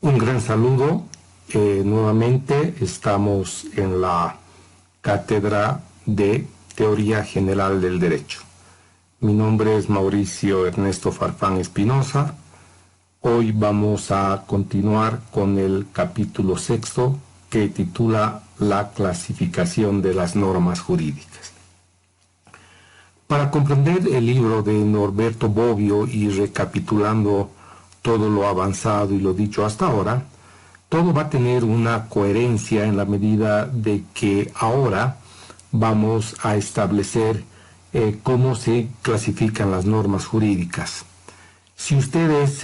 Un gran saludo. Nuevamente estamos en la Cátedra de Teoría General del Derecho. Mi nombre es Mauricio Ernesto Farfán Espinosa. Hoy vamos a continuar con el capítulo sexto que titula La clasificación de las normas jurídicas. Para comprender el libro de Norberto Bobbio y recapitulando todo lo avanzado y lo dicho hasta ahora, todo va a tener una coherencia en la medida de que ahora vamos a establecer cómo se clasifican las normas jurídicas. Si ustedes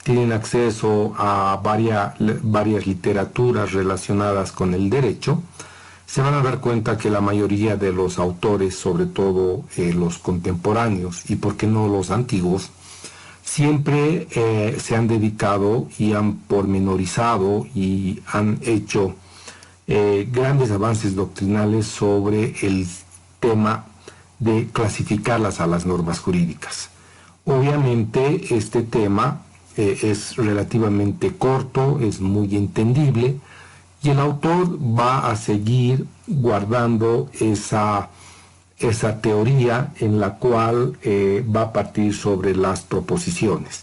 tienen acceso a varias literaturas relacionadas con el derecho, se van a dar cuenta que la mayoría de los autores, sobre todo los contemporáneos y por qué no los antiguos, siempre se han dedicado y han pormenorizado y han hecho grandes avances doctrinales sobre el tema de clasificarlas a las normas jurídicas. Obviamente este tema es relativamente corto, es muy entendible y el autor va a seguir guardando esa teoría en la cual va a partir sobre las proposiciones.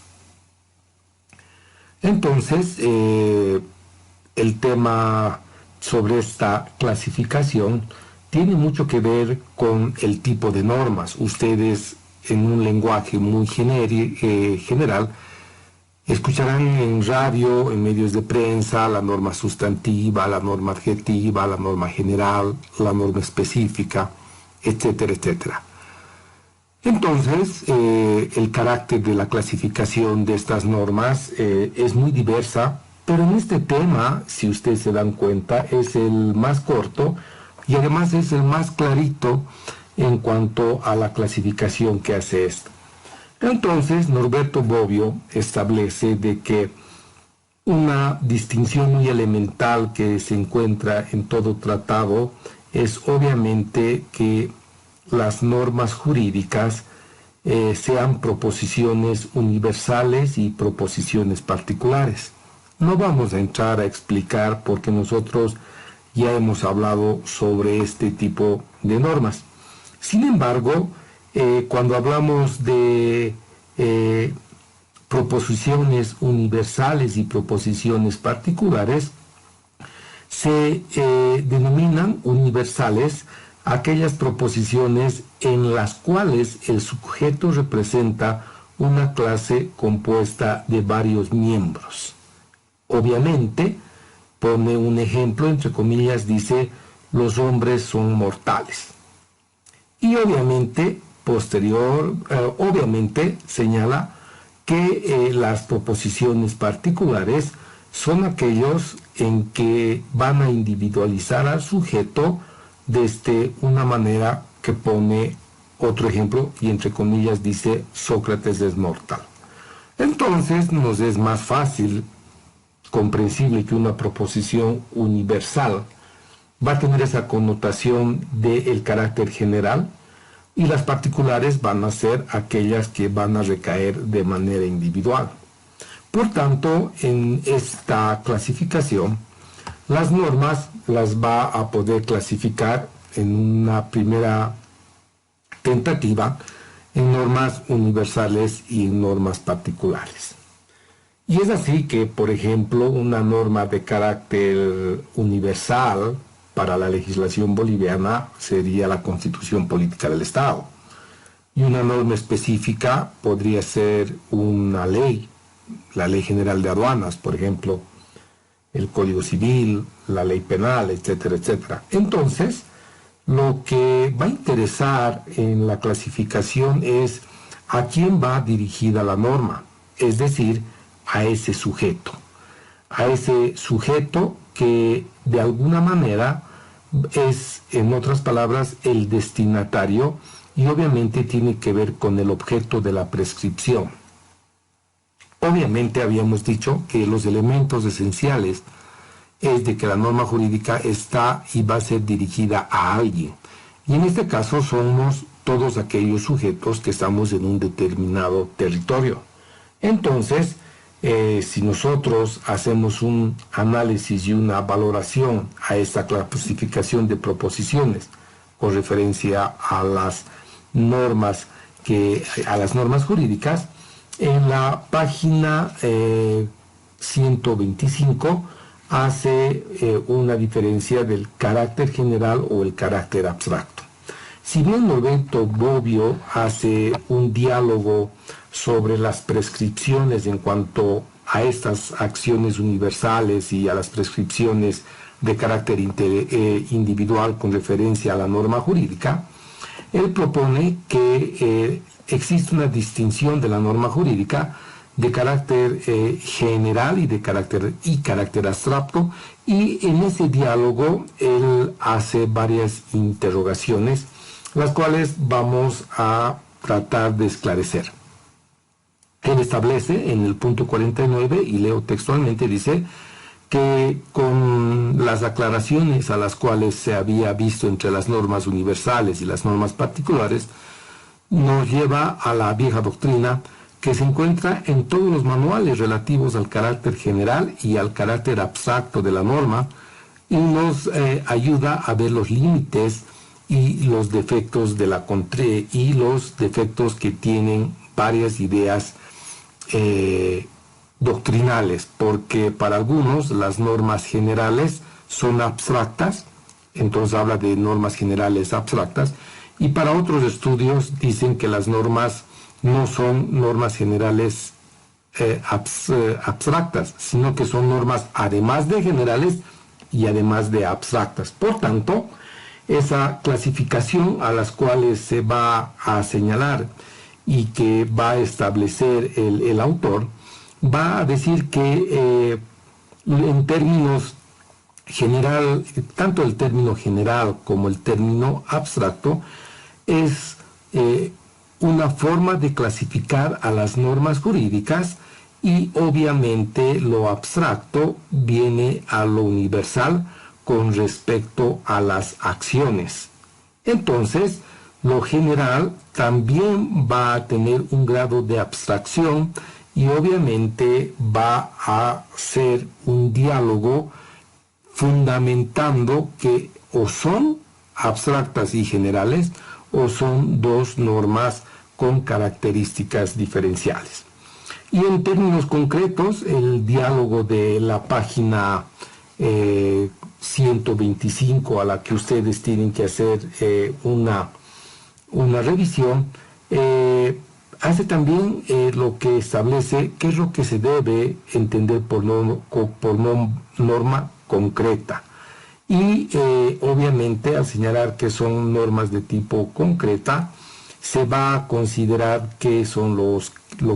Entonces, el tema sobre esta clasificación tiene mucho que ver con el tipo de normas. Ustedes, en un lenguaje muy general, escucharán en radio, en medios de prensa, la norma sustantiva, la norma adjetiva, la norma general, la norma específica, etcétera, etcétera. Entonces, el carácter de la clasificación de estas normas es muy diversa, pero en este tema, si ustedes se dan cuenta, es el más corto y además es el más clarito en cuanto a la clasificación que hace esto. Entonces, Norberto Bobbio establece de que una distinción muy elemental que se encuentra en todo tratado es obviamente que las normas jurídicas sean proposiciones universales y proposiciones particulares. No vamos a entrar a explicar porque nosotros ya hemos hablado sobre este tipo de normas. Sin embargo, cuando hablamos de proposiciones universales y proposiciones particulares, se denominan universales aquellas proposiciones en las cuales el sujeto representa una clase compuesta de varios miembros. Obviamente, pone un ejemplo, entre comillas, dice, los hombres son mortales. Y obviamente, obviamente señala que las proposiciones particulares son aquellos en que van a individualizar al sujeto desde una manera que pone otro ejemplo y entre comillas dice Sócrates es mortal. Entonces nos es más fácil, comprensible que una proposición universal va a tener esa connotación del carácter general y las particulares van a ser aquellas que van a recaer de manera individual. Por tanto, en esta clasificación, las normas las va a poder clasificar en una primera tentativa en normas universales y en normas particulares. Y es así que, por ejemplo, una norma de carácter universal para la legislación boliviana sería la Constitución Política del Estado. Y una norma específica podría ser una ley, la Ley General de Aduanas, por ejemplo, el Código Civil, la Ley Penal, etcétera, etcétera. Entonces, lo que va a interesar en la clasificación es a quién va dirigida la norma, es decir, a ese sujeto que de alguna manera es, en otras palabras, el destinatario y obviamente tiene que ver con el objeto de la prescripción. Obviamente habíamos dicho que los elementos esenciales es de que la norma jurídica está y va a ser dirigida a alguien. Y en este caso somos todos aquellos sujetos que estamos en un determinado territorio. Entonces, Si nosotros hacemos un análisis y una valoración a esta clasificación de proposiciones con referencia a las normas jurídicas, en la página 125 hace una diferencia del carácter general o el carácter abstracto. Si bien Norberto Bobbio hace un diálogo sobre las prescripciones en cuanto a estas acciones universales y a las prescripciones de carácter individual con referencia a la norma jurídica, él propone que existe una distinción de la norma jurídica de carácter general y de carácter abstracto, y en ese diálogo él hace varias interrogaciones, las cuales vamos a tratar de esclarecer. Él establece en el punto 49, y leo textualmente, dice que con las aclaraciones a las cuales se había visto entre las normas universales y las normas particulares, nos lleva a la vieja doctrina que se encuentra en todos los manuales relativos al carácter general y al carácter abstracto de la norma, y nos ayuda a ver los límites y los defectos y los defectos que tienen varias ideas doctrinales, porque para algunos las normas generales son abstractas, entonces habla de normas generales abstractas, y para otros estudios dicen que las normas no son normas generales abstractas, sino que son normas además de generales y además de abstractas. Por tanto, esa clasificación a las cuales se va a señalar y que va a establecer el autor, va a decir que en términos general, tanto el término general como el término abstracto es una forma de clasificar a las normas jurídicas, y obviamente lo abstracto viene a lo universal con respecto a las acciones. Entonces, lo general también va a tener un grado de abstracción, y obviamente va a ser un diálogo fundamentando que o son abstractas y generales o son dos normas con características diferenciales. Y en términos concretos, el diálogo de la página 125, a la que ustedes tienen que hacer una revisión, hace también lo que establece qué es lo que se debe entender por norma concreta. Y obviamente, al señalar que son normas de tipo concreta, se va a considerar que son lo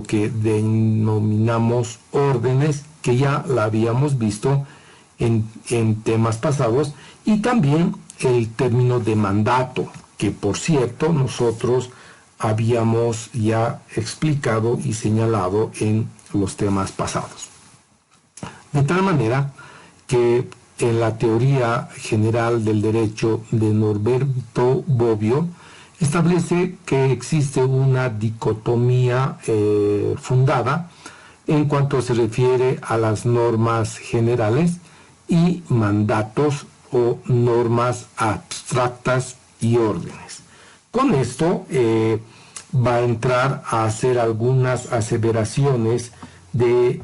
que denominamos órdenes, que ya la habíamos visto en temas pasados, y también el término de mandato, que por cierto nosotros habíamos ya explicado y señalado en los temas pasados. De tal manera que en la teoría general del derecho de Norberto Bobbio establece que existe una dicotomía fundada en cuanto se refiere a las normas generales y mandatos o normas abstractas y órdenes. Con esto va a entrar a hacer algunas aseveraciones de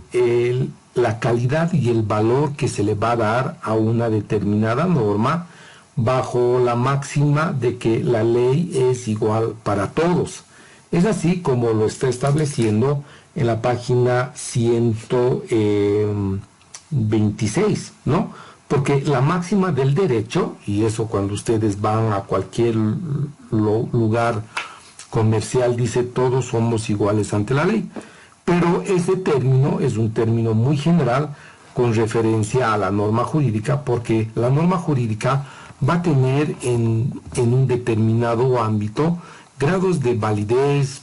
la calidad y el valor que se le va a dar a una determinada norma, bajo la máxima de que la ley es igual para todos. Es así como lo está estableciendo en la página 126, ¿no? Porque la máxima del derecho, y eso cuando ustedes van a cualquier lugar comercial, dice todos somos iguales ante la ley, pero ese término es un término muy general con referencia a la norma jurídica, porque la norma jurídica va a tener en un determinado ámbito grados de validez.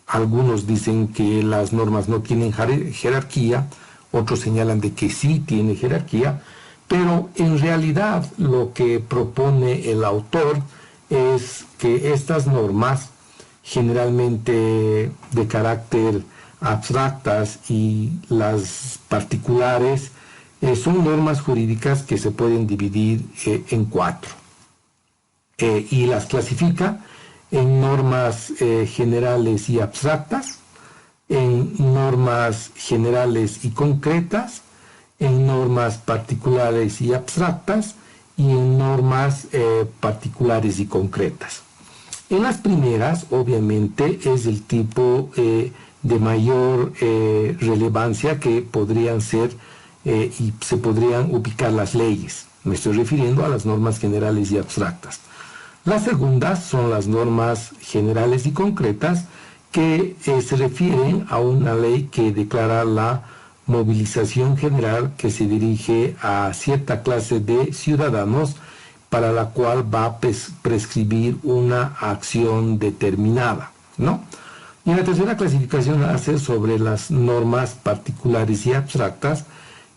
Algunos dicen que las normas no tienen jerarquía, otros señalan de que sí tiene jerarquía, pero en realidad lo que propone el autor es que estas normas, generalmente de carácter abstractas y las particulares son normas jurídicas que se pueden dividir en cuatro y las clasifica en normas generales y abstractas, en normas generales y concretas, en normas particulares y abstractas y en normas particulares y concretas. En las primeras, obviamente, es el tipo de mayor relevancia que podrían ser y se podrían ubicar las leyes. Me estoy refiriendo a las normas generales y abstractas. Las segundas son las normas generales y concretas que se refieren a una ley que declara la movilización general que se dirige a cierta clase de ciudadanos para la cual va a prescribir una acción determinada, ¿no? Y la tercera clasificación hace sobre las normas particulares y abstractas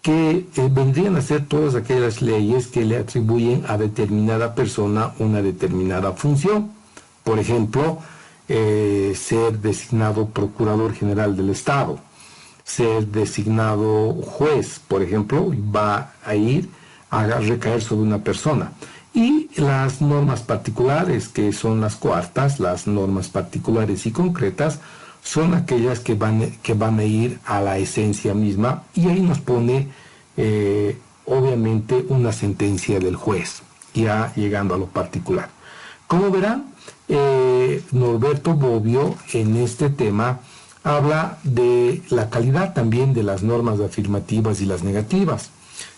que vendrían a ser todas aquellas leyes que le atribuyen a determinada persona una determinada función. Por ejemplo, ser designado Procurador General del Estado, ser designado juez, por ejemplo, va a ir a recaer sobre una persona. Y las normas particulares, que son las cuartas, las normas particulares y concretas, son aquellas que van a ir a la esencia misma, y ahí nos pone obviamente una sentencia del juez, ya llegando a lo particular. Como verán, Norberto Bobbio en este tema habla de la calidad también de las normas afirmativas y las negativas,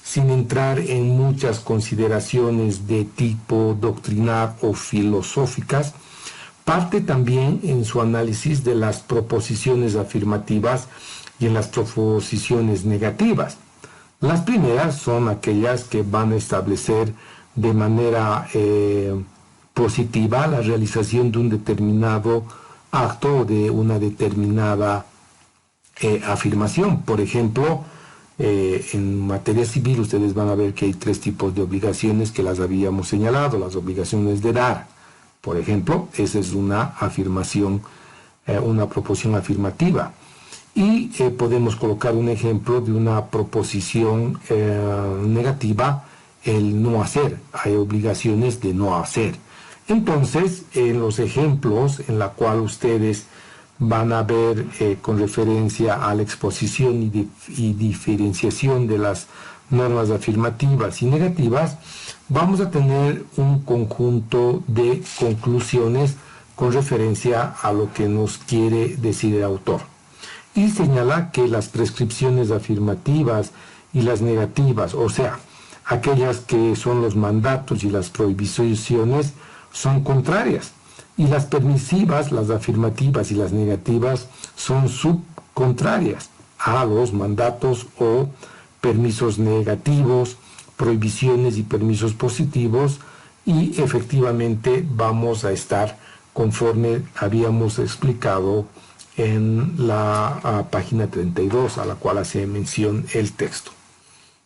sin entrar en muchas consideraciones de tipo doctrinal o filosóficas. Parte también en su análisis de las proposiciones afirmativas y en las proposiciones negativas. Las primeras son aquellas que van a establecer de manera positiva la realización de un determinado acto o de una determinada afirmación. Por ejemplo, en materia civil ustedes van a ver que hay tres tipos de obligaciones que las habíamos señalado. Las obligaciones de dar, por ejemplo, esa es una afirmación, una proposición afirmativa. Y podemos colocar un ejemplo de una proposición negativa, el no hacer. Hay obligaciones de no hacer. Entonces, en los ejemplos en la cual ustedes van a ver con referencia a la exposición y diferenciación de las normas afirmativas y negativas, vamos a tener un conjunto de conclusiones con referencia a lo que nos quiere decir el autor. Y señala que las prescripciones afirmativas y las negativas, o sea, aquellas que son los mandatos y las prohibiciones, son contrarias. Y las permisivas, las afirmativas y las negativas son subcontrarias a los mandatos o permisos negativos, prohibiciones y permisos positivos, y efectivamente vamos a estar conforme habíamos explicado en la página 32, a la cual hace mención el texto.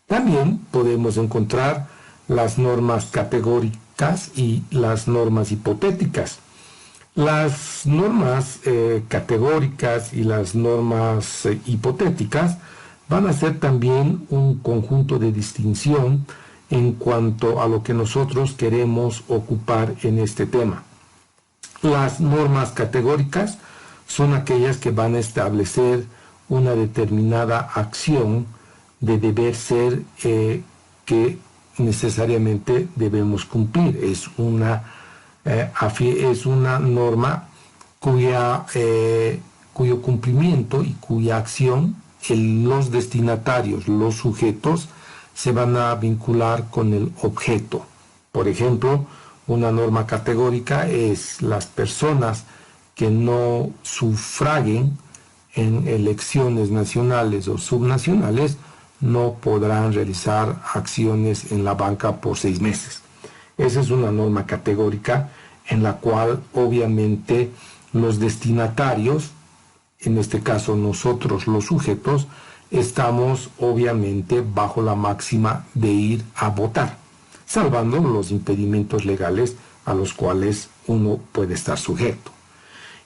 También podemos encontrar las normas categóricas y las normas hipotéticas. Las normas categóricas y las normas hipotéticas van a ser también un conjunto de distinción en cuanto a lo que nosotros queremos ocupar en este tema. Las normas categóricas son aquellas que van a establecer una determinada acción de deber ser que necesariamente debemos cumplir. Es una norma cuyo cumplimiento y cuya acción los destinatarios, los sujetos, se van a vincular con el objeto. Por ejemplo, una norma categórica es las personas que no sufraguen en elecciones nacionales o subnacionales no podrán realizar acciones en la banca por 6 meses. Esa es una norma categórica en la cual obviamente los destinatarios, en este caso nosotros los sujetos, estamos obviamente bajo la máxima de ir a votar, salvando los impedimentos legales a los cuales uno puede estar sujeto.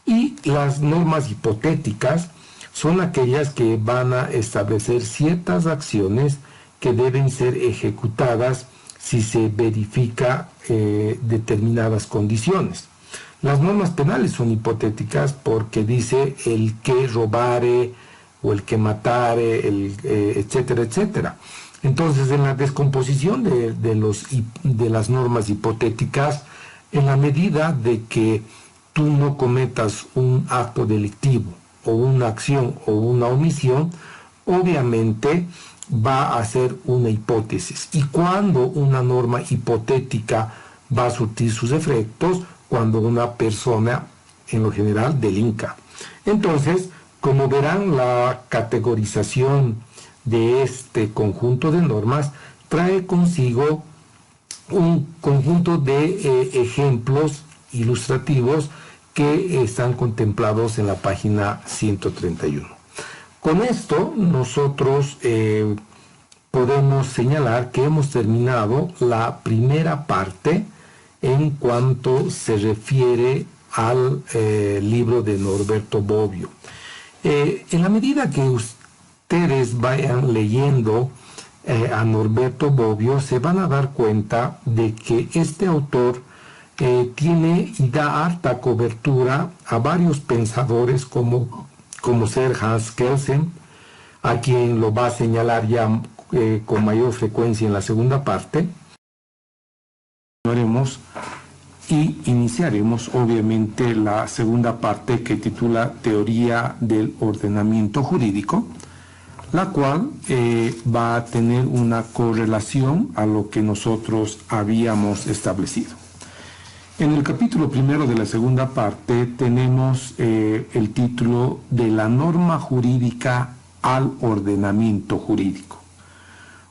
Y las normas hipotéticas son aquellas que van a establecer ciertas acciones que deben ser ejecutadas si se verifica determinadas condiciones. Las normas penales son hipotéticas porque dice el que robare o el que matare, etcétera, etcétera. Entonces, en la descomposición de las normas hipotéticas, en la medida de que tú no cometas un acto delictivo o una acción o una omisión, obviamente va a ser una hipótesis. Y cuando una norma hipotética va a surtir sus efectos, cuando una persona, en lo general, delinca. Entonces, como verán, la categorización de este conjunto de normas trae consigo un conjunto de ejemplos ilustrativos que están contemplados en la página 131. Con esto nosotros podemos señalar que hemos terminado la primera parte en cuanto se refiere al libro de Norberto Bobbio. En la medida que ustedes vayan leyendo a Norberto Bobbio, se van a dar cuenta de que este autor tiene y da harta cobertura a varios pensadores como ser Hans Kelsen, a quien lo va a señalar ya con mayor frecuencia en la segunda parte. Y iniciaremos obviamente la segunda parte que titula Teoría del Ordenamiento Jurídico, la cual va a tener una correlación a lo que nosotros habíamos establecido. En el capítulo primero de la segunda parte tenemos el título de la norma jurídica al ordenamiento jurídico.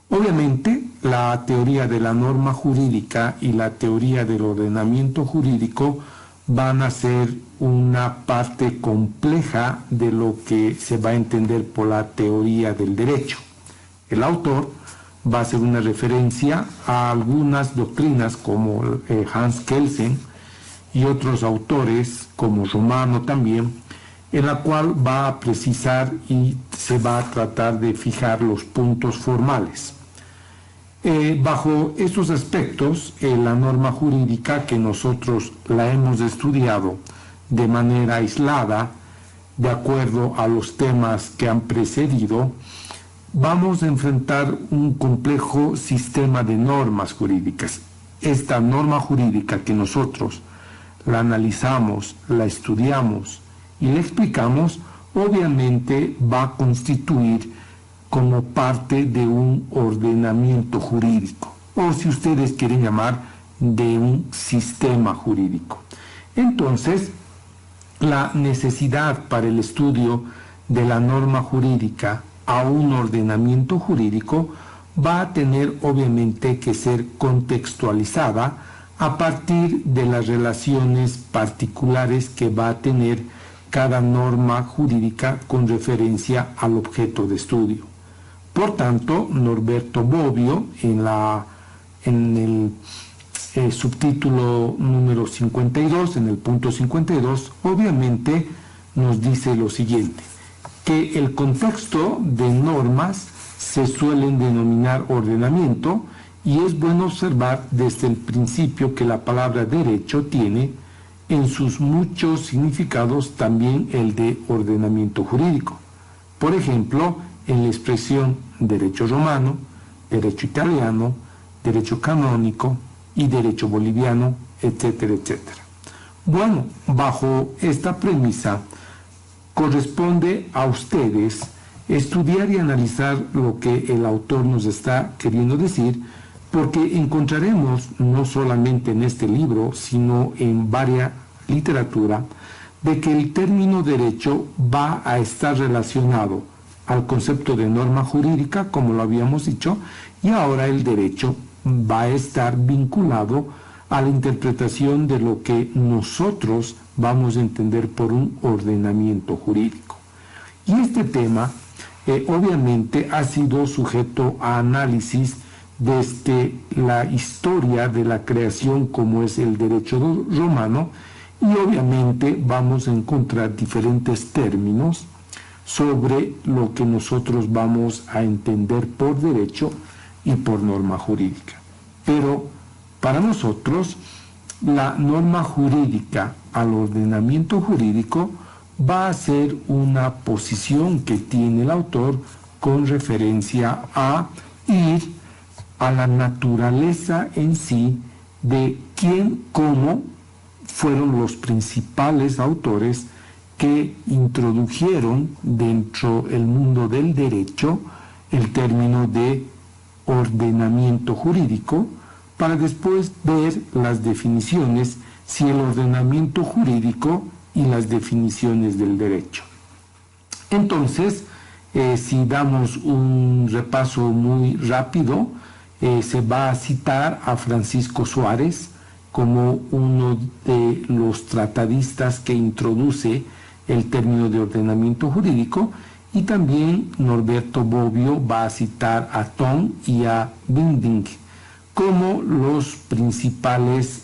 Obviamente, la teoría de la norma jurídica y la teoría del ordenamiento jurídico van a ser una parte compleja de lo que se va a entender por la teoría del derecho. El autor va a hacer una referencia a algunas doctrinas como Hans Kelsen y otros autores como Romano también, en la cual va a precisar y se va a tratar de fijar los puntos formales. Bajo estos aspectos, la norma jurídica que nosotros la hemos estudiado de manera aislada, de acuerdo a los temas que han precedido, vamos a enfrentar un complejo sistema de normas jurídicas. Esta norma jurídica que nosotros la analizamos, la estudiamos y la explicamos, obviamente va a constituir como parte de un ordenamiento jurídico, o si ustedes quieren llamar, de un sistema jurídico. Entonces, la necesidad para el estudio de la norma jurídica a un ordenamiento jurídico va a tener obviamente que ser contextualizada a partir de las relaciones particulares que va a tener cada norma jurídica con referencia al objeto de estudio. Por tanto, Norberto Bobbio, en el subtítulo número 52, en el punto 52, obviamente nos dice lo siguiente, que el contexto de normas se suelen denominar ordenamiento, y es bueno observar desde el principio que la palabra derecho tiene en sus muchos significados también el de ordenamiento jurídico. Por ejemplo, en la expresión derecho romano, derecho italiano, derecho canónico y derecho boliviano, etcétera, etcétera. Bueno, bajo esta premisa, corresponde a ustedes estudiar y analizar lo que el autor nos está queriendo decir, porque encontraremos, no solamente en este libro, sino en varias literatura, de que el término derecho va a estar relacionado al concepto de norma jurídica, como lo habíamos dicho, y ahora el derecho va a estar vinculado a la interpretación de lo que nosotros vamos a entender por un ordenamiento jurídico. Y este tema, obviamente, ha sido sujeto a análisis desde la historia de la creación, como es el derecho romano, y obviamente vamos a encontrar diferentes términos, sobre lo que nosotros vamos a entender por derecho y por norma jurídica. Pero para nosotros, la norma jurídica al ordenamiento jurídico va a ser una posición que tiene el autor con referencia a ir a la naturaleza en sí de quién, cómo fueron los principales autores que introdujeron dentro del mundo del derecho el término de ordenamiento jurídico, para después ver las definiciones, si el ordenamiento jurídico y las definiciones del derecho. Entonces, si damos un repaso muy rápido, se va a citar a Francisco Suárez como uno de los tratadistas que introduce el término de ordenamiento jurídico, y también Norberto Bobbio va a citar a Thom y a Binding como los principales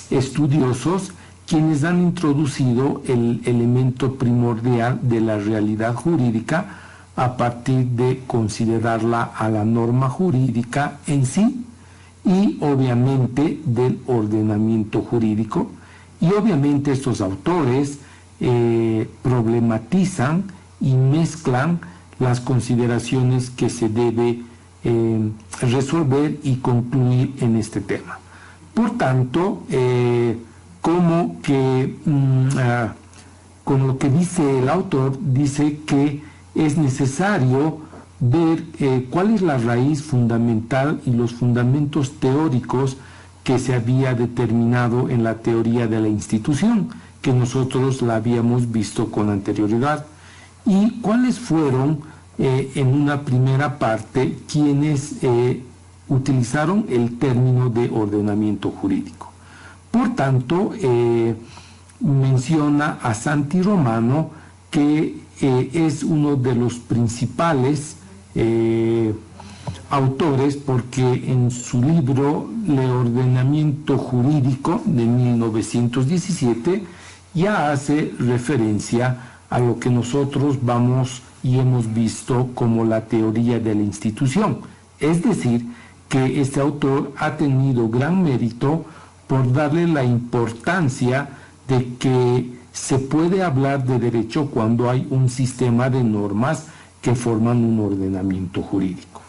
estudiosos quienes han introducido el elemento primordial de la realidad jurídica a partir de considerarla a la norma jurídica en sí y obviamente del ordenamiento jurídico. Y obviamente estos autores problematizan y mezclan las consideraciones que se debe resolver y concluir en este tema. Por tanto, como con lo que dice el autor, dice que es necesario ver cuál es la raíz fundamental y los fundamentos teóricos que se había determinado en la teoría de la institución, que nosotros la habíamos visto con anterioridad, y cuáles fueron en una primera parte quienes utilizaron el término de ordenamiento jurídico. Por tanto, menciona a Santi Romano, que es uno de los principales autores, porque en su libro Le ordenamiento jurídico de 1917 ya hace referencia a lo que nosotros vamos y hemos visto como la teoría de la institución. Es decir, que este autor ha tenido gran mérito por darle la importancia de que se puede hablar de derecho cuando hay un sistema de normas que forman un ordenamiento jurídico.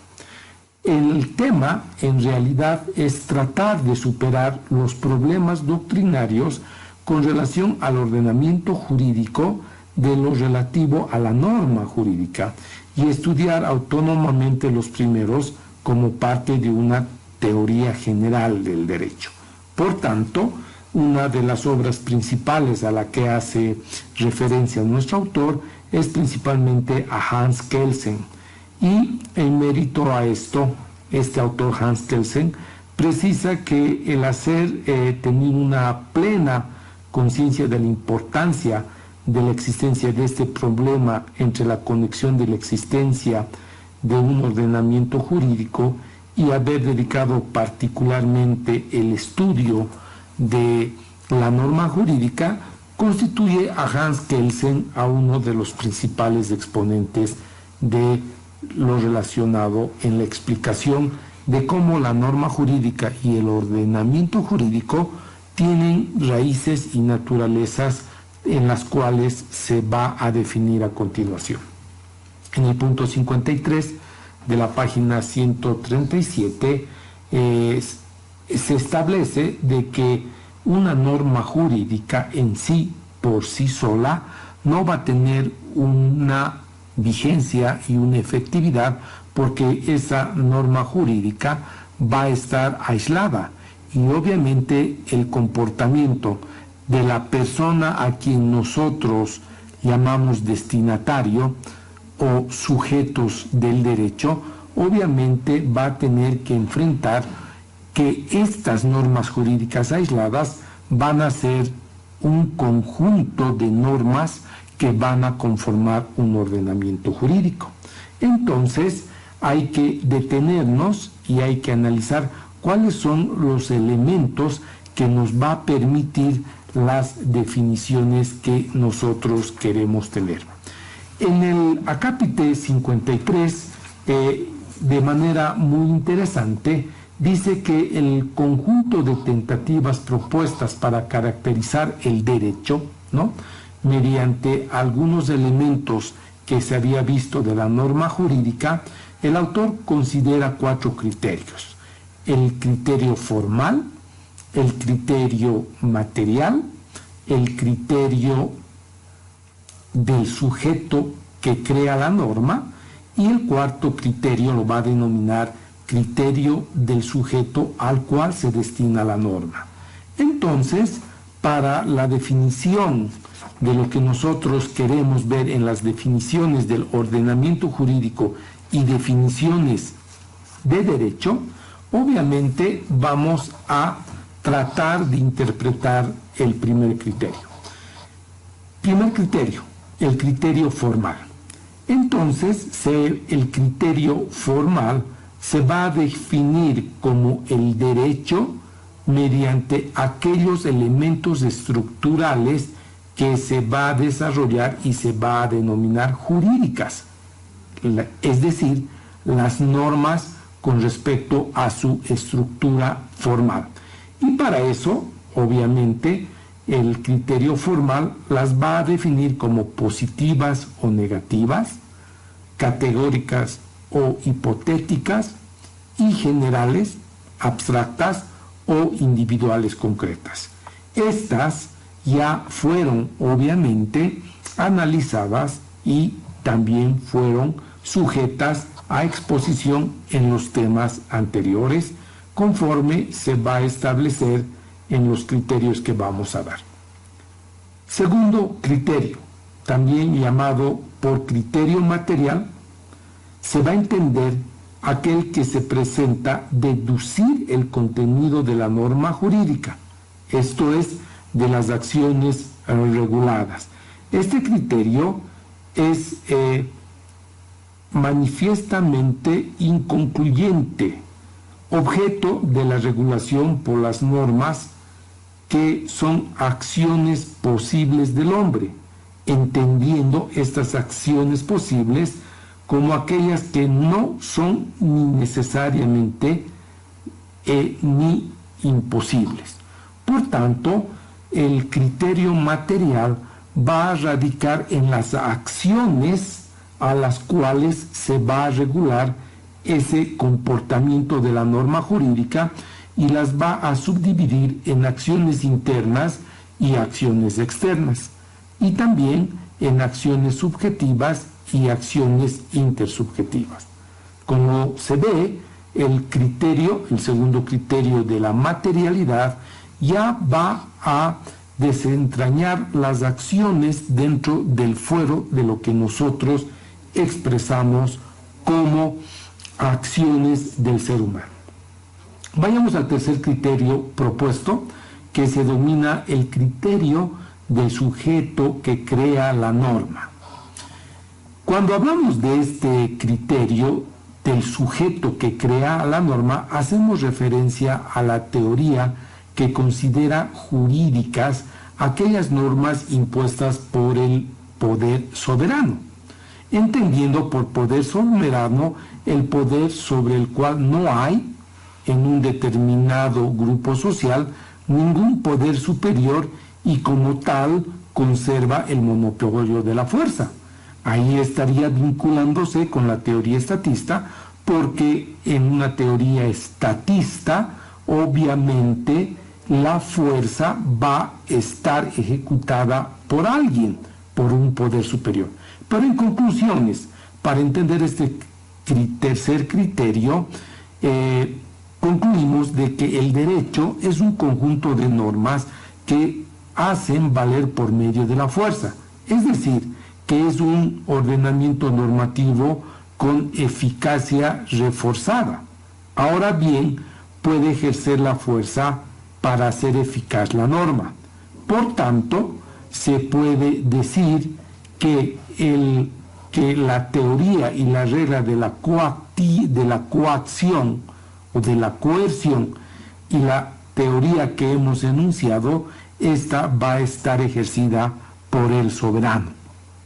El tema, en realidad, es tratar de superar los problemas doctrinarios con relación al ordenamiento jurídico de lo relativo a la norma jurídica y estudiar autónomamente los primeros como parte de una teoría general del derecho. Por tanto, una de las obras principales a la que hace referencia nuestro autor es principalmente a Hans Kelsen, y en mérito a esto, este autor Hans Kelsen precisa que el tener una plena conciencia de la importancia de la existencia de este problema entre la conexión de la existencia de un ordenamiento jurídico y haber dedicado particularmente el estudio de la norma jurídica, constituye a Hans Kelsen a uno de los principales exponentes de lo relacionado en la explicación de cómo la norma jurídica y el ordenamiento jurídico tienen raíces y naturalezas en las cuales se va a definir a continuación. En el punto 53 de la página 137 se establece de que una norma jurídica en sí, por sí sola, no va a tener una vigencia y una efectividad, porque esa norma jurídica va a estar aislada, y obviamente el comportamiento de la persona a quien nosotros llamamos destinatario o sujetos del derecho, obviamente va a tener que enfrentar que estas normas jurídicas aisladas van a ser un conjunto de normas que van a conformar un ordenamiento jurídico. Entonces, hay que detenernos y hay que analizar cuáles son los elementos que nos va a permitir las definiciones que nosotros queremos tener. En el acápite 53, de manera muy interesante, dice que el conjunto de tentativas propuestas para caracterizar el derecho, ¿no?, mediante algunos elementos que se había visto de la norma jurídica, el autor considera 4 criterios: el criterio formal, el criterio material, el criterio del sujeto que crea la norma, y el cuarto criterio lo va a denominar criterio del sujeto al cual se destina la norma. Entonces, para la definición de lo que nosotros queremos ver en las definiciones del ordenamiento jurídico y definiciones de derecho, obviamente vamos a tratar de interpretar el primer criterio. Primer criterio, el criterio formal. Entonces, el criterio formal se va a definir como el derecho mediante aquellos elementos estructurales que se va a desarrollar y se va a denominar jurídicas, es decir, las normas con respecto a su estructura formal. Y para eso, obviamente, el criterio formal las va a definir como positivas o negativas, categóricas o hipotéticas, y generales, abstractas o individuales concretas. Estas ya fueron obviamente analizadas y también fueron sujetas a exposición en los temas anteriores, conforme se va a establecer en los criterios que vamos a dar. Segundo criterio, también llamado por criterio material, se va a entender aquel que se presenta deducir el contenido de la norma jurídica, esto es, de las acciones reguladas. Este criterio es manifiestamente inconcluyente, objeto de la regulación por las normas que son acciones posibles del hombre, entendiendo estas acciones posibles como aquellas que no son ni necesariamente ni imposibles. Por tanto, el criterio material va a radicar en las acciones a las cuales se va a regular ese comportamiento de la norma jurídica, y las va a subdividir en acciones internas y acciones externas, y también en acciones subjetivas y acciones intersubjetivas. Como se ve, el segundo criterio de la materialidad, ya va a desentrañar las acciones dentro del fuero de lo que nosotros expresamos como acciones del ser humano. Vayamos al tercer criterio propuesto, que se denomina el criterio del sujeto que crea la norma. Cuando hablamos de este criterio del sujeto que crea la norma, hacemos referencia a la teoría que considera jurídicas aquellas normas impuestas por el poder soberano, entendiendo por poder soberano el poder sobre el cual no hay en un determinado grupo social ningún poder superior, y como tal conserva el monopolio de la fuerza. Ahí estaría vinculándose con la teoría estatista, porque en una teoría estatista obviamente la fuerza va a estar ejecutada por alguien, por un poder superior. Pero en conclusiones, para entender este tercer criterio, concluimos de que el derecho es un conjunto de normas que hacen valer por medio de la fuerza, es decir, que es un ordenamiento normativo con eficacia reforzada. Ahora bien, puede ejercer la fuerza para hacer eficaz la norma. Por tanto, se puede decir que la teoría y la regla de la coacción o de la coerción y la teoría que hemos enunciado, esta va a estar ejercida por el soberano.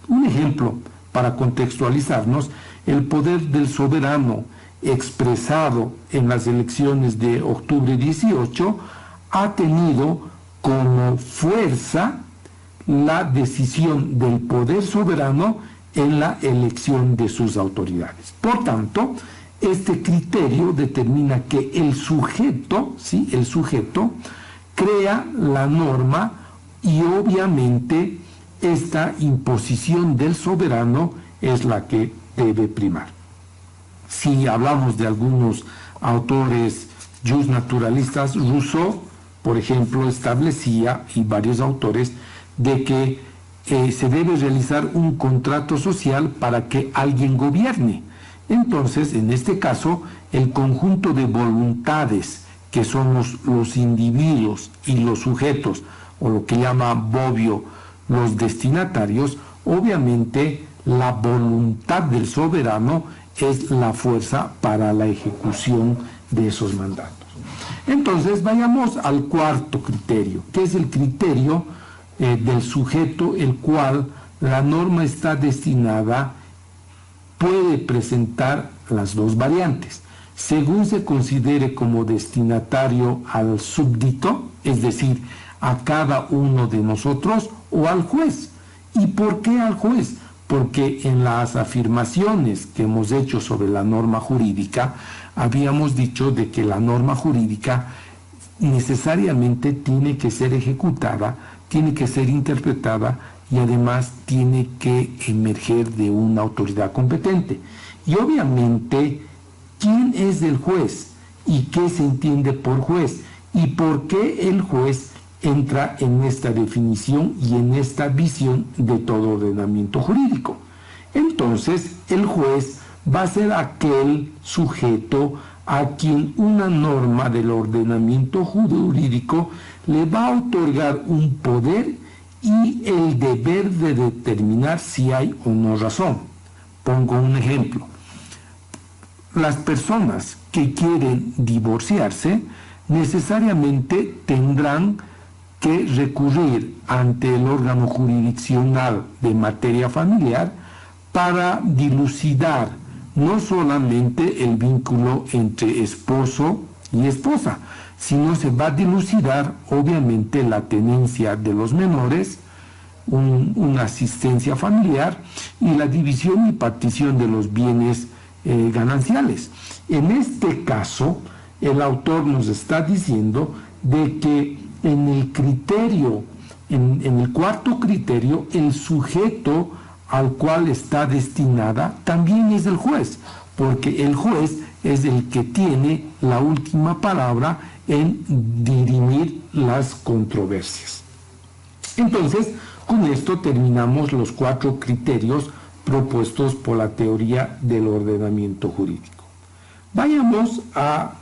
Un ejemplo para contextualizarnos, el poder del soberano expresado en las elecciones de octubre 18 ha tenido como fuerza la decisión del poder soberano en la elección de sus autoridades. Por tanto, este criterio determina que el sujeto, ¿sí?, el sujeto crea la norma y obviamente esta imposición del soberano es la que debe primar. Si hablamos de algunos autores justnaturalistas, Rousseau, por ejemplo, establecía, y varios autores, de que se debe realizar un contrato social para que alguien gobierne. Entonces, en este caso, el conjunto de voluntades que somos los individuos y los sujetos, o lo que llama Bobbio los destinatarios, obviamente la voluntad del soberano es la fuerza para la ejecución de esos mandatos. Entonces vayamos al cuarto criterio, que es el criterio del sujeto, el cual la norma está destinada, puede presentar las dos variantes, según se considere como destinatario al súbdito, es decir, a cada uno de nosotros, o al juez. ¿Y por qué al juez? Porque en las afirmaciones que hemos hecho sobre la norma jurídica, habíamos dicho de que la norma jurídica necesariamente tiene que ser ejecutada, tiene que ser interpretada y además tiene que emerger de una autoridad competente. Y obviamente, ¿quién es el juez? ¿Y qué se entiende por juez? ¿Y por qué el juez entra en esta definición y en esta visión de todo ordenamiento jurídico? Entonces, el juez va a ser aquel sujeto a quien una norma del ordenamiento jurídico le va a otorgar un poder y el deber de determinar si hay o no razón. Pongo un ejemplo. Las personas que quieren divorciarse necesariamente tendrán que recurrir ante el órgano jurisdiccional de materia familiar para dilucidar no solamente el vínculo entre esposo y esposa, sino se va a dilucidar obviamente la tenencia de los menores, una asistencia familiar y la división y partición de los bienes gananciales. En este caso, el autor nos está diciendo de que en el criterio, en el cuarto criterio, el sujeto al cual está destinada también es el juez, porque el juez es el que tiene la última palabra en dirimir las controversias. Entonces, con esto terminamos los 4 criterios propuestos por la teoría del ordenamiento jurídico. Vayamos a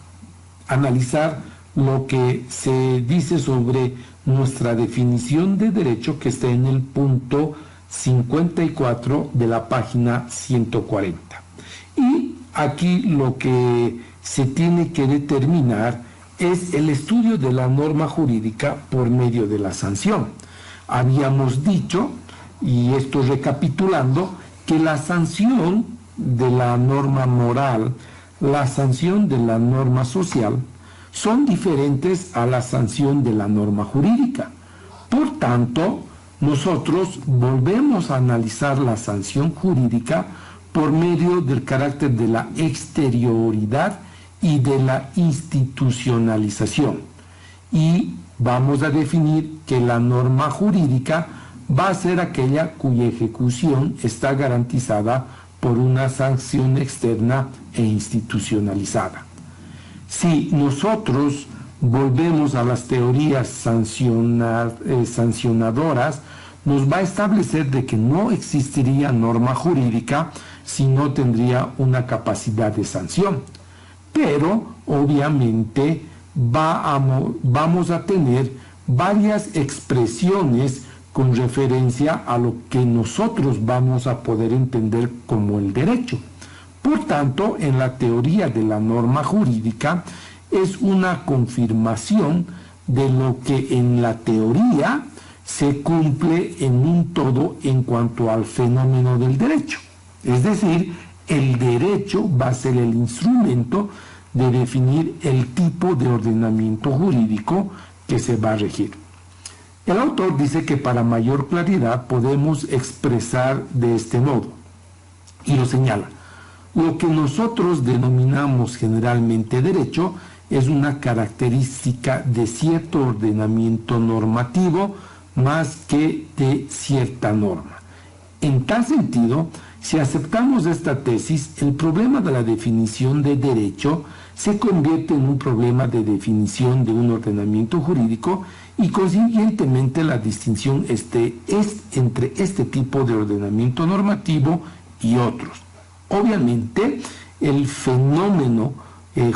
analizar lo que se dice sobre nuestra definición de derecho, que está en el punto 54 de la página 140. Y aquí lo que se tiene que determinar es el estudio de la norma jurídica por medio de la sanción. Habíamos dicho, y esto recapitulando, que la sanción de la norma moral, la sanción de la norma social, son diferentes a la sanción de la norma jurídica. Por tanto, nosotros volvemos a analizar la sanción jurídica por medio del carácter de la exterioridad y de la institucionalización. Y vamos a definir que la norma jurídica va a ser aquella cuya ejecución está garantizada por una sanción externa e institucionalizada. Si nosotros volvemos a las teorías sancionadoras, nos va a establecer de que no existiría norma jurídica si no tendría una capacidad de sanción. Pero, obviamente, vamos a tener varias expresiones con referencia a lo que nosotros vamos a poder entender como el derecho. Por tanto, en la teoría de la norma jurídica es una confirmación de lo que en la teoría se cumple en un todo en cuanto al fenómeno del derecho. Es decir, el derecho va a ser el instrumento de definir el tipo de ordenamiento jurídico que se va a regir. El autor dice que para mayor claridad podemos expresar de este modo, y lo señala. Lo que nosotros denominamos generalmente derecho es una característica de cierto ordenamiento normativo más que de cierta norma. En tal sentido, si aceptamos esta tesis, el problema de la definición de derecho se convierte en un problema de definición de un ordenamiento jurídico y consiguientemente la distinción es entre este tipo de ordenamiento normativo y otros. Obviamente, el fenómeno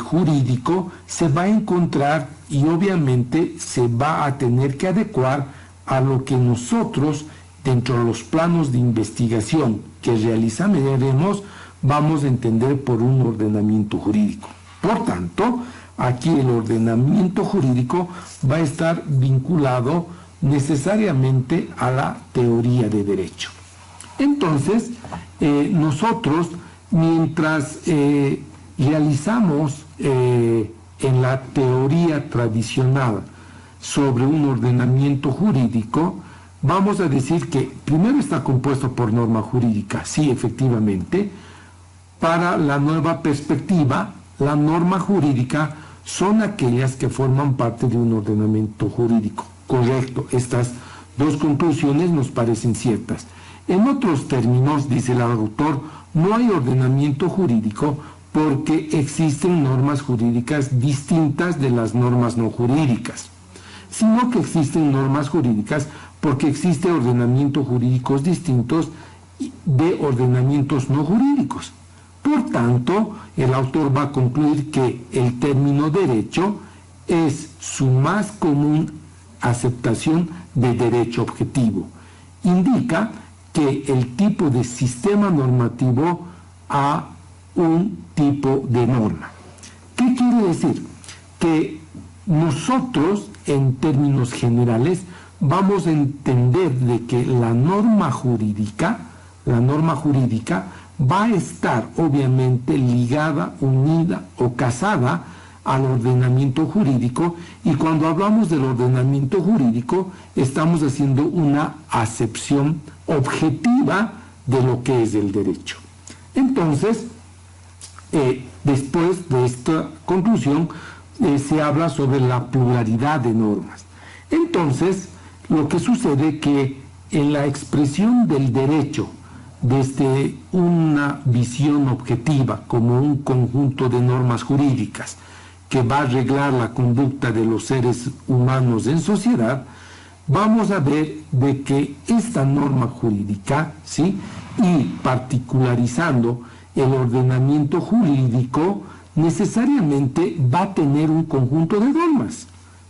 jurídico se va a encontrar y obviamente se va a tener que adecuar a lo que nosotros, dentro de los planos de investigación que realizaremos, vamos a entender por un ordenamiento jurídico. Por tanto, aquí el ordenamiento jurídico va a estar vinculado necesariamente a la teoría de derecho. Entonces, nosotros, mientras realizamos en la teoría tradicional sobre un ordenamiento jurídico, vamos a decir que primero está compuesto por norma jurídica, sí, efectivamente. Para la nueva perspectiva, la norma jurídica son aquellas que forman parte de un ordenamiento jurídico. Correcto, estas dos conclusiones nos parecen ciertas. En otros términos, dice el autor, no hay ordenamiento jurídico porque existen normas jurídicas distintas de las normas no jurídicas, sino que existen normas jurídicas porque existen ordenamientos jurídicos distintos de ordenamientos no jurídicos. Por tanto, el autor va a concluir que el término derecho es su más común aceptación de derecho objetivo. Indica que el tipo de sistema normativo a un tipo de norma. ¿Qué quiere decir? Que nosotros, en términos generales, vamos a entender de que la norma jurídica va a estar obviamente ligada, unida o casada al ordenamiento jurídico, y cuando hablamos del ordenamiento jurídico estamos haciendo una acepción objetiva de lo que es el derecho. Entonces, después de esta conclusión, se habla sobre la pluralidad de normas. Entonces, lo que sucede que en la expresión del derecho desde una visión objetiva como un conjunto de normas jurídicas que va a reglar la conducta de los seres humanos en sociedad, vamos a ver de que esta norma jurídica, ¿sí?, y particularizando el ordenamiento jurídico, necesariamente va a tener un conjunto de normas.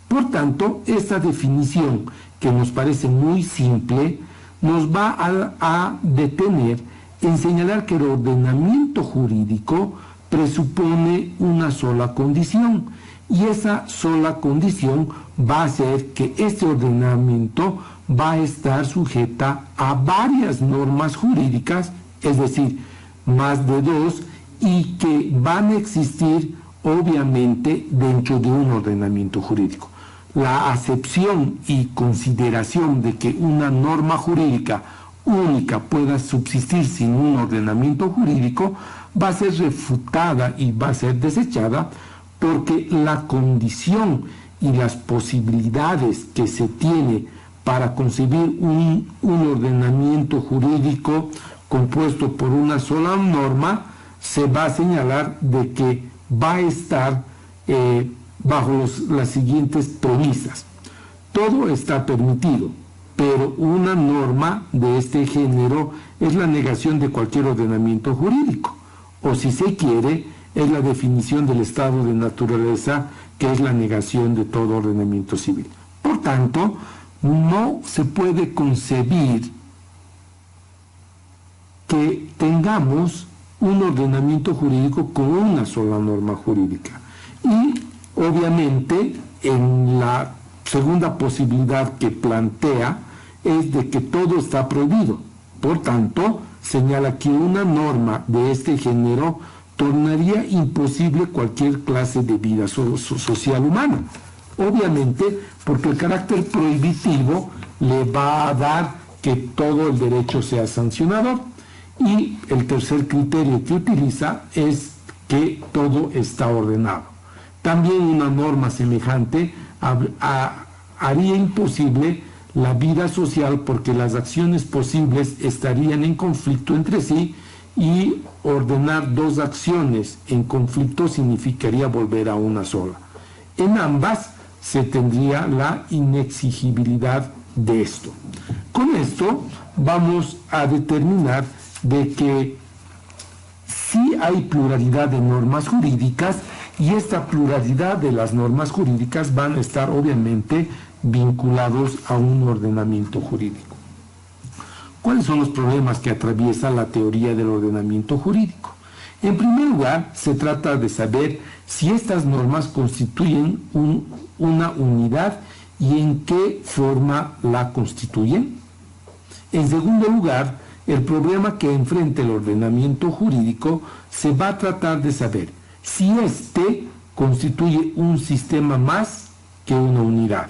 Por tanto, esta definición, que nos parece muy simple, nos va a detener en señalar que el ordenamiento jurídico presupone una sola condición, y esa sola condición va a ser que este ordenamiento va a estar sujeta a varias normas jurídicas, es decir, más de dos, y que van a existir obviamente dentro de un ordenamiento jurídico. La acepción y consideración de que una norma jurídica única pueda subsistir sin un ordenamiento jurídico va a ser refutada y va a ser desechada, porque la condición y las posibilidades que se tiene para concebir un ordenamiento jurídico compuesto por una sola norma, se va a señalar de que va a estar bajo las siguientes premisas. Todo está permitido, pero una norma de este género es la negación de cualquier ordenamiento jurídico, o si se quiere, es la definición del estado de naturaleza, que es la negación de todo ordenamiento civil. Por tanto, no se puede concebir que tengamos un ordenamiento jurídico con una sola norma jurídica. Y obviamente, en la segunda posibilidad que plantea, es de que todo está prohibido. Por tanto, señala que una norma de este género tornaría imposible cualquier clase de vida social humana. Obviamente, porque el carácter prohibitivo le va a dar que todo el derecho sea sancionador. Y el tercer criterio que utiliza es que todo está ordenado. También una norma semejante haría imposible la vida social porque las acciones posibles estarían en conflicto entre sí, y ordenar dos acciones en conflicto significaría volver a una sola. En ambas se tendría la inexigibilidad de esto. Con esto vamos a determinar de que sí hay pluralidad de normas jurídicas, y esta pluralidad de las normas jurídicas van a estar obviamente vinculados a un ordenamiento jurídico. ¿Cuáles son los problemas que atraviesa la teoría del ordenamiento jurídico? En primer lugar, se trata de saber si estas normas constituyen una unidad y en qué forma la constituyen. En segundo lugar, el problema que enfrenta el ordenamiento jurídico se va a tratar de saber si éste constituye un sistema más que una unidad.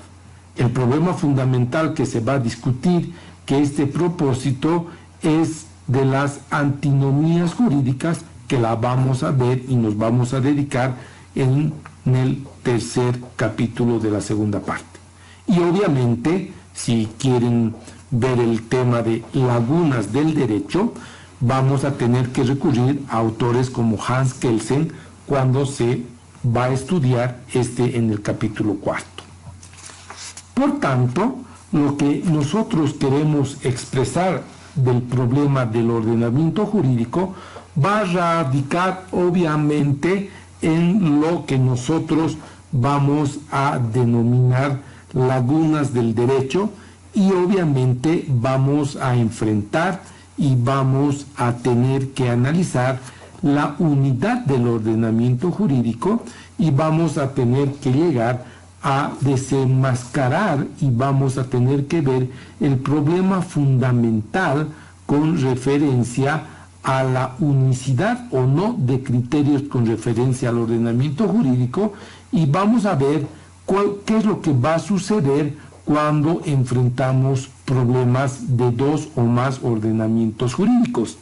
El problema fundamental que se va a discutir, que este propósito es de las antinomías jurídicas, que la vamos a ver y nos vamos a dedicar en el tercer capítulo de la segunda parte. Y obviamente, si quieren ver el tema de lagunas del derecho, vamos a tener que recurrir a autores como Hans Kelsen cuando se va a estudiar en el capítulo cuarto. Por tanto, lo que nosotros queremos expresar del problema del ordenamiento jurídico va a radicar obviamente en lo que nosotros vamos a denominar lagunas del derecho, y obviamente vamos a enfrentar y vamos a tener que analizar la unidad del ordenamiento jurídico, y vamos a tener que llegar a desenmascarar y vamos a tener que ver el problema fundamental con referencia a la unicidad o no de criterios con referencia al ordenamiento jurídico, y vamos a ver qué es lo que va a suceder cuando enfrentamos problemas de dos o más ordenamientos jurídicos.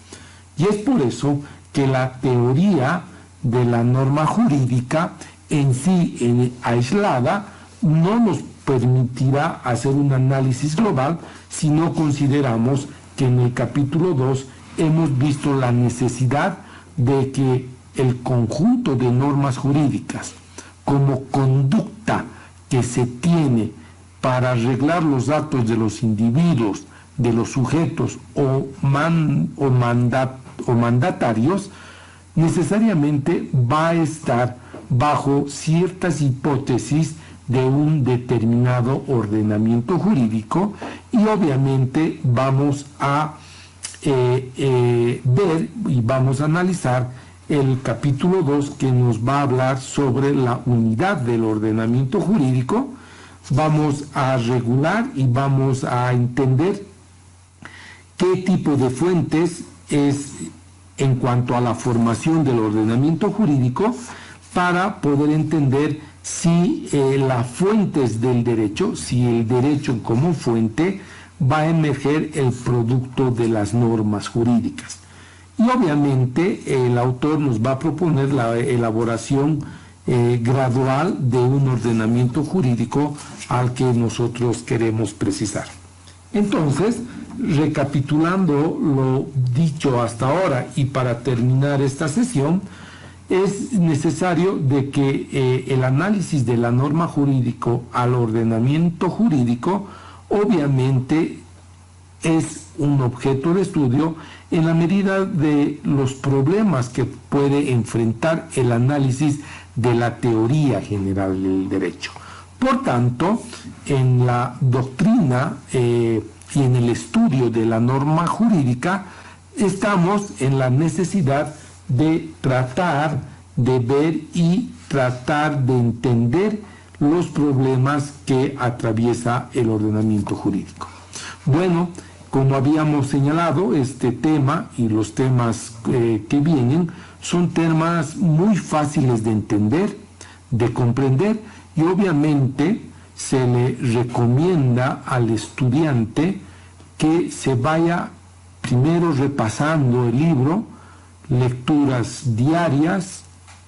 Y es por eso que la teoría de la norma jurídica en sí, aislada, no nos permitirá hacer un análisis global si no consideramos que en el capítulo 2 hemos visto la necesidad de que el conjunto de normas jurídicas como conducta que se tiene para arreglar los actos de los individuos, de los sujetos o mandatarios, necesariamente va a estar bajo ciertas hipótesis de un determinado ordenamiento jurídico, y obviamente vamos a ver y vamos a analizar el capítulo 2, que nos va a hablar sobre la unidad del ordenamiento jurídico. Vamos a regular y vamos a entender qué tipo de fuentes es en cuanto a la formación del ordenamiento jurídico, para poder entender si las fuentes del derecho, si el derecho como fuente va a emerger el producto de las normas jurídicas. Y obviamente el autor nos va a proponer la elaboración gradual de un ordenamiento jurídico al que nosotros queremos precisar. Entonces, recapitulando lo dicho hasta ahora y para terminar esta sesión, es necesario de que el análisis de la norma jurídico al ordenamiento jurídico obviamente es un objeto de estudio en la medida de los problemas que puede enfrentar el análisis de la teoría general del derecho. Por tanto, en la doctrina y en el estudio de la norma jurídica estamos en la necesidad de tratar de ver y tratar de entender los problemas que atraviesa el ordenamiento jurídico. Bueno, como habíamos señalado, este tema y los temas que vienen son temas muy fáciles de entender, de comprender, y obviamente se le recomienda al estudiante que se vaya primero repasando el libro, lecturas diarias,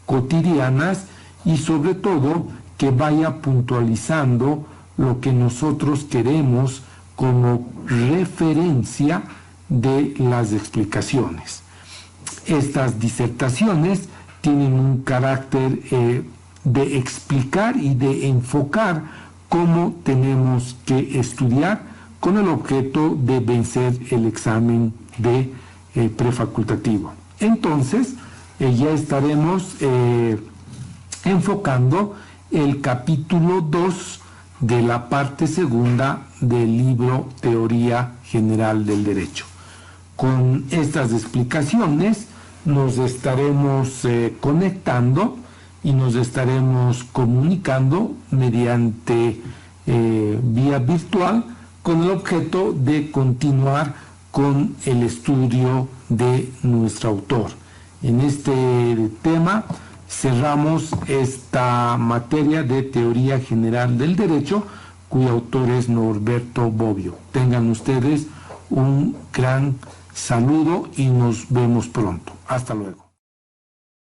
cotidianas, y sobre todo que vaya puntualizando lo que nosotros queremos como referencia de las explicaciones. Estas disertaciones tienen un carácter de explicar y de enfocar cómo tenemos que estudiar con el objeto de vencer el examen de prefacultativo. Entonces, ya estaremos enfocando el capítulo 2 de la parte segunda del libro Teoría General del Derecho. Con estas explicaciones nos estaremos conectando y nos estaremos comunicando mediante vía virtual con el objeto de continuar con el estudio de nuestro autor. En este tema cerramos esta materia de Teoría General del Derecho, cuyo autor es Norberto Bobbio. Tengan ustedes un gran saludo y nos vemos pronto. Hasta luego.